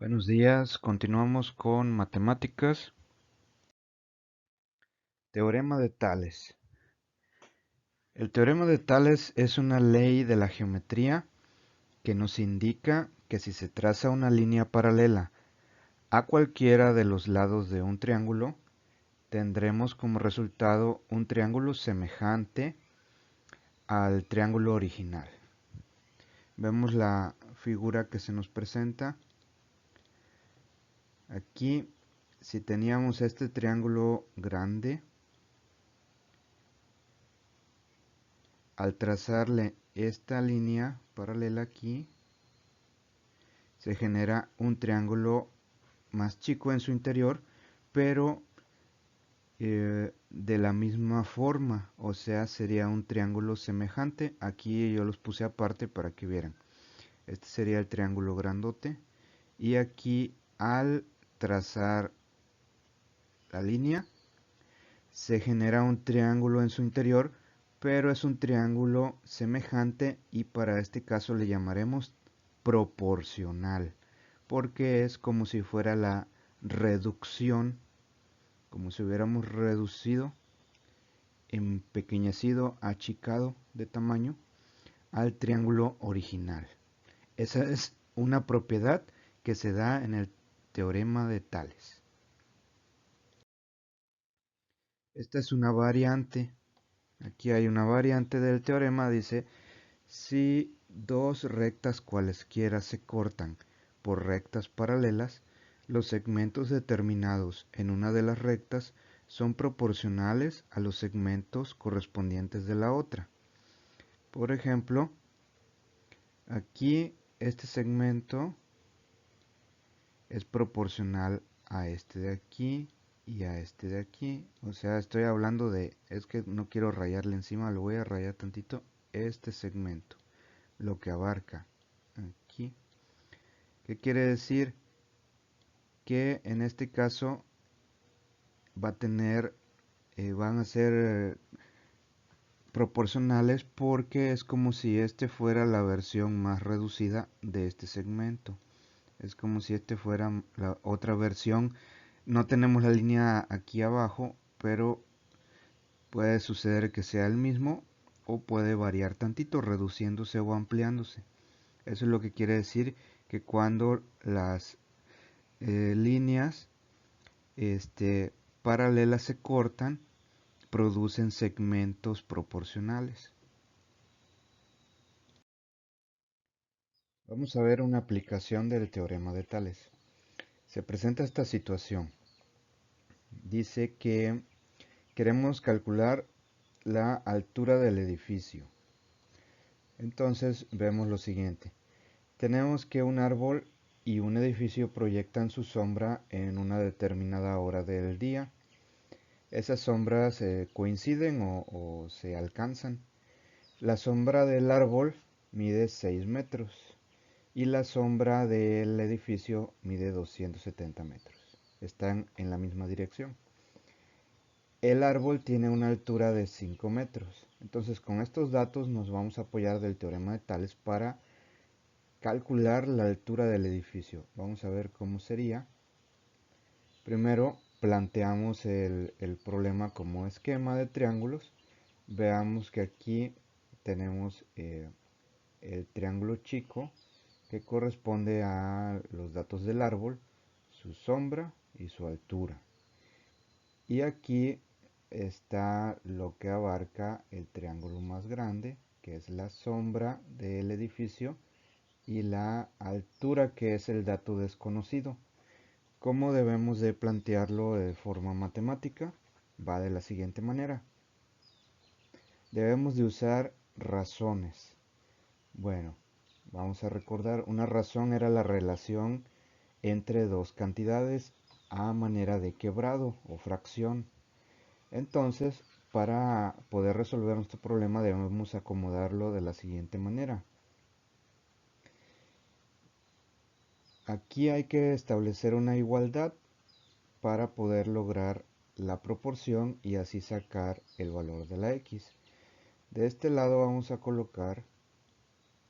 Buenos días, continuamos con matemáticas. Teorema de Tales. El teorema de Tales es una ley de la geometría que nos indica que si se traza una línea paralela a cualquiera de los lados de un triángulo, tendremos como resultado un triángulo semejante al triángulo original. Vemos la figura que se nos presenta. Aquí, si teníamos este triángulo grande, al trazarle esta línea paralela aquí, se genera un triángulo más chico en su interior, pero de la misma forma, o sea, sería un triángulo semejante. Aquí yo los puse aparte para que vieran. Este sería el triángulo grandote, y aquí al trazar la línea se genera un triángulo en su interior, pero es un triángulo semejante, y para este caso le llamaremos proporcional, porque es como si fuera la reducción, como si hubiéramos reducido, empequeñecido, achicado de tamaño al triángulo original. Esa es una propiedad que se da en el teorema de Tales. Esta es una variante. Aquí hay una variante del teorema. Dice: si dos rectas cualesquiera se cortan por rectas paralelas, los segmentos determinados en una de las rectas son proporcionales a los segmentos correspondientes de la otra. Por ejemplo, aquí este segmento es proporcional a este de aquí y a este de aquí. O sea, estoy hablando de, es que no quiero rayarle encima, lo voy a rayar tantito, este segmento, lo que abarca aquí. ¿Qué quiere decir? Que en este caso va a tener, van a ser proporcionales, porque es como si este fuera la versión más reducida de este segmento. Es como si este fuera la otra versión. No tenemos la línea aquí abajo, pero puede suceder que sea el mismo o puede variar tantito, reduciéndose o ampliándose. Eso es lo que quiere decir, que cuando las líneas paralelas se cortan, producen segmentos proporcionales. Vamos a ver una aplicación del teorema de Tales. Se presenta esta situación. Dice que queremos calcular la altura del edificio. Entonces vemos lo siguiente. Tenemos que un árbol y un edificio proyectan su sombra en una determinada hora del día. Esas sombras coinciden o se alcanzan. La sombra del árbol mide 6 metros y la sombra del edificio mide 270 metros. Están en la misma dirección. El árbol tiene una altura de 5 metros. Entonces, con estos datos nos vamos a apoyar del teorema de Tales para calcular la altura del edificio. Vamos a ver cómo sería. Primero planteamos el problema como esquema de triángulos. Veamos que aquí tenemos el triángulo chico, que corresponde a los datos del árbol, su sombra y su altura. Y aquí está lo que abarca el triángulo más grande, que es la sombra del edificio, y la altura, que es el dato desconocido. ¿Cómo debemos de plantearlo de forma matemática? Va de la siguiente manera. Debemos de usar razones. Bueno, vamos a recordar, una razón era la relación entre dos cantidades a manera de quebrado o fracción. Entonces, para poder resolver nuestro problema debemos acomodarlo de la siguiente manera. Aquí hay que establecer una igualdad para poder lograr la proporción y así sacar el valor de la x. De este lado vamos a colocar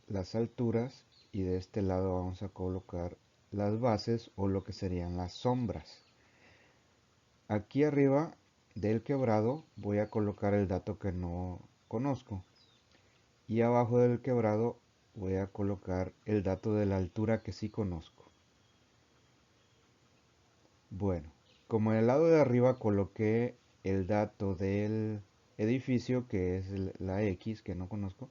las alturas y de este lado vamos a colocar las bases o lo que serían las sombras. Aquí arriba del quebrado voy a colocar el dato que no conozco y abajo del quebrado voy a colocar el dato de la altura que sí conozco. Bueno, como en el lado de arriba coloqué el dato del edificio, que es la X, que no conozco,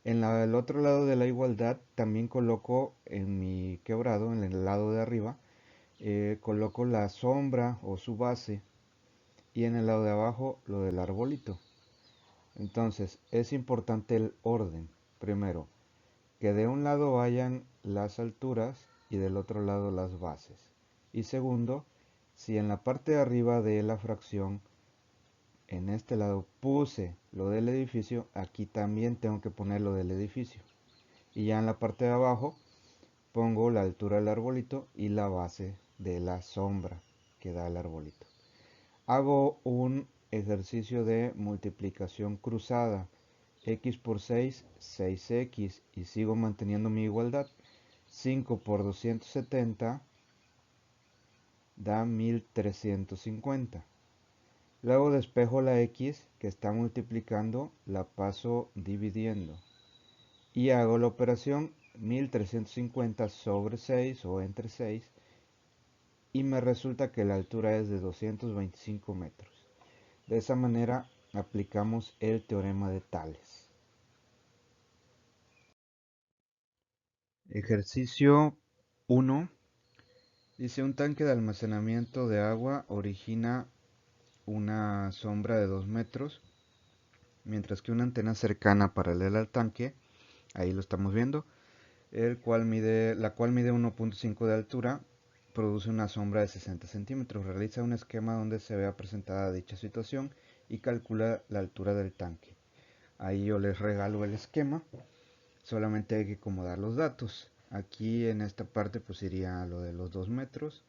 en el otro lado de la igualdad también coloco en mi quebrado, en el lado de arriba, coloco la sombra o su base y en el lado de abajo lo del arbolito. Entonces es importante el orden. Primero, que de un lado vayan las alturas y del otro lado las bases. Y segundo, si en la parte de arriba de la fracción, en este lado puse lo del edificio, aquí también tengo que poner lo del edificio. Y ya en la parte de abajo pongo la altura del arbolito y la base de la sombra que da el arbolito. Hago un ejercicio de multiplicación cruzada. X por 6, 6x, y sigo manteniendo mi igualdad. 5 por 270 da 1350. Luego despejo la x que está multiplicando, la paso dividiendo. Y hago la operación 1350 sobre 6 o entre 6. Y me resulta que la altura es de 225 metros. De esa manera aplicamos el teorema de Tales. Ejercicio 1. Dice, un tanque de almacenamiento de agua origina una sombra de 2 metros, mientras que una antena cercana paralela al tanque, ahí lo estamos viendo, la cual mide 1.5 de altura, produce una sombra de 60 centímetros. Realiza un esquema donde se vea presentada dicha situación y calcula la altura del tanque. Ahí yo les regalo el esquema, solamente hay que acomodar los datos. Aquí en esta parte pues iría lo de los 2 metros,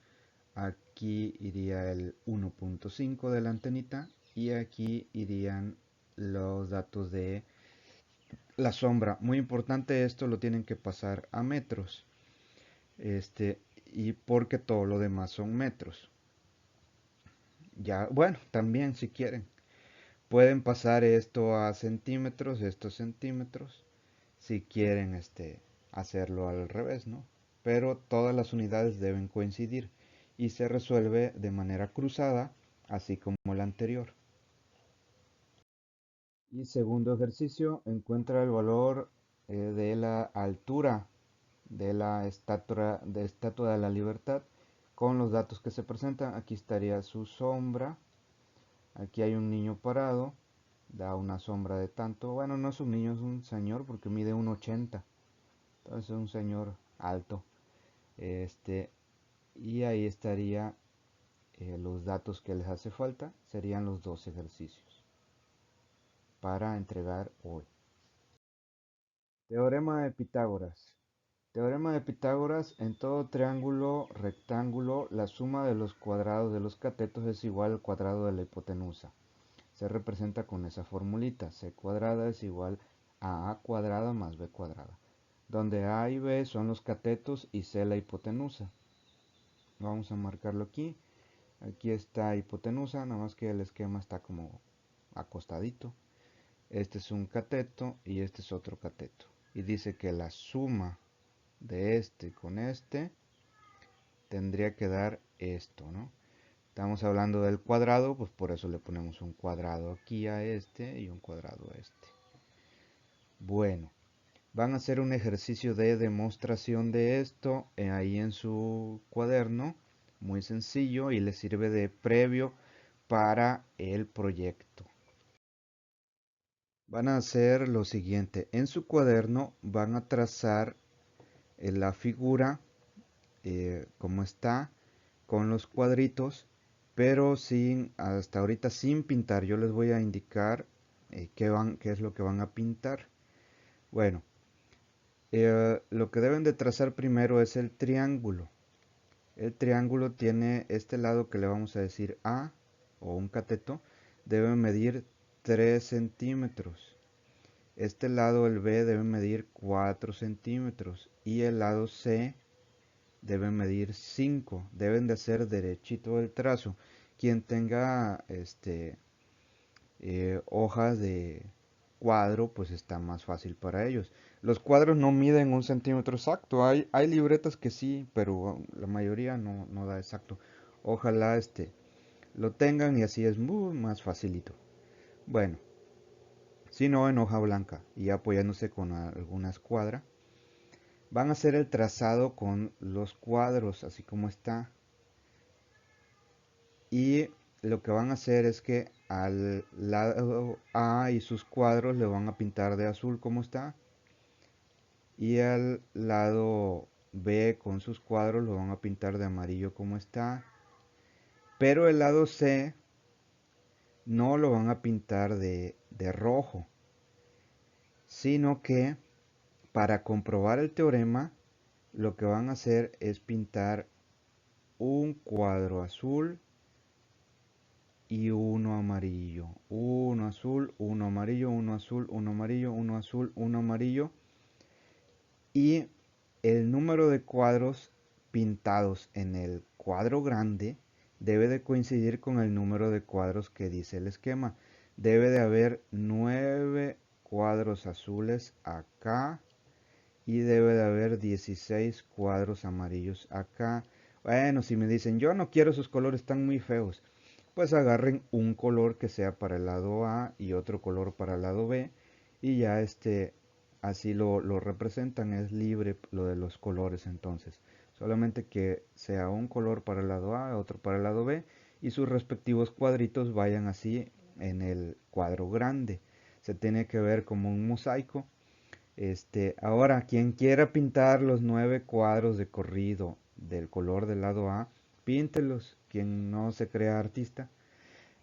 aquí iría el 1.5 de la antenita y aquí irían los datos de la sombra. Muy importante, esto lo tienen que pasar a metros, y porque todo lo demás son metros. Ya, bueno, también si quieren pueden pasar esto a centímetros, estos centímetros, si quieren hacerlo al revés, ¿no? Pero todas las unidades deben coincidir y se resuelve de manera cruzada, así como el anterior. Y segundo ejercicio, encuentra el valor de la altura de la Estatua de la Libertad con los datos que se presentan. Aquí estaría su sombra. Aquí hay un niño parado, da una sombra de tanto. Bueno, no es un niño, es un señor porque mide 1,80. Entonces es un señor alto. Y ahí estaría los datos que les hace falta. Serían los dos ejercicios para entregar hoy. Teorema de Pitágoras. Teorema de Pitágoras: en todo triángulo rectángulo, la suma de los cuadrados de los catetos es igual al cuadrado de la hipotenusa. Se representa con esa formulita: c cuadrada es igual a cuadrada más b cuadrada, donde a y b son los catetos y c la hipotenusa. Vamos a marcarlo aquí. Aquí está hipotenusa, nada más que el esquema está como acostadito. Este es un cateto y este es otro cateto. Y dice que la suma de este con este tendría que dar esto, ¿no? Estamos hablando del cuadrado, pues por eso le ponemos un cuadrado aquí a este y un cuadrado a este. Bueno, van a hacer un ejercicio de demostración de esto ahí en su cuaderno, muy sencillo y les sirve de previo para el proyecto. Van a hacer lo siguiente: en su cuaderno van a trazar la figura como está, con los cuadritos, pero hasta ahorita sin pintar. Yo les voy a indicar qué es lo que van a pintar. Bueno, lo que deben de trazar primero es el triángulo. El triángulo tiene este lado que le vamos a decir A, o un cateto, debe medir 3 centímetros. Este lado, el B, debe medir 4 centímetros. Y el lado C deben medir 5, deben de ser derechito el trazo. Quien tenga hojas de cuadro, pues está más fácil para ellos. Los cuadros no miden 1 centímetro exacto. Hay libretas que sí, pero la mayoría no da exacto. Ojalá lo tengan y así es muy más facilito. Bueno, si no en hoja blanca y apoyándose con alguna escuadra, van a hacer el trazado con los cuadros, así como está. Y lo que van a hacer es que al lado A y sus cuadros le van a pintar de azul como está. Y al lado B con sus cuadros lo van a pintar de amarillo como está. Pero el lado C no lo van a pintar de rojo, sino que para comprobar el teorema lo que van a hacer es pintar un cuadro azul y uno amarillo. Uno azul, uno amarillo, uno azul, uno amarillo, uno azul, uno amarillo. Y el número de cuadros pintados en el cuadro grande debe de coincidir con el número de cuadros que dice el esquema. Debe de haber 9 cuadros azules acá y debe de haber 16 cuadros amarillos acá. Bueno, si me dicen, yo no quiero esos colores, están muy feos, pues agarren un color que sea para el lado A y otro color para el lado B y ya así lo representan, es libre lo de los colores entonces. Solamente que sea un color para el lado A, otro para el lado B y sus respectivos cuadritos vayan así en el cuadro grande. Se tiene que ver como un mosaico. Ahora, quien quiera pintar los 9 cuadros de corrido del color del lado A, píntelos. Quien no se crea artista.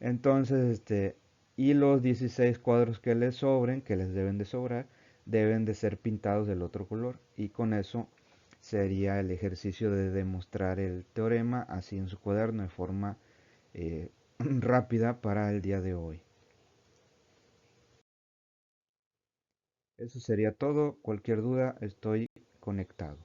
Entonces, y los 16 cuadros que les sobren, que les deben de sobrar, deben de ser pintados del otro color. Y con eso sería el ejercicio de demostrar el teorema así en su cuaderno de forma rápida para el día de hoy. Eso sería todo. Cualquier duda, estoy conectado.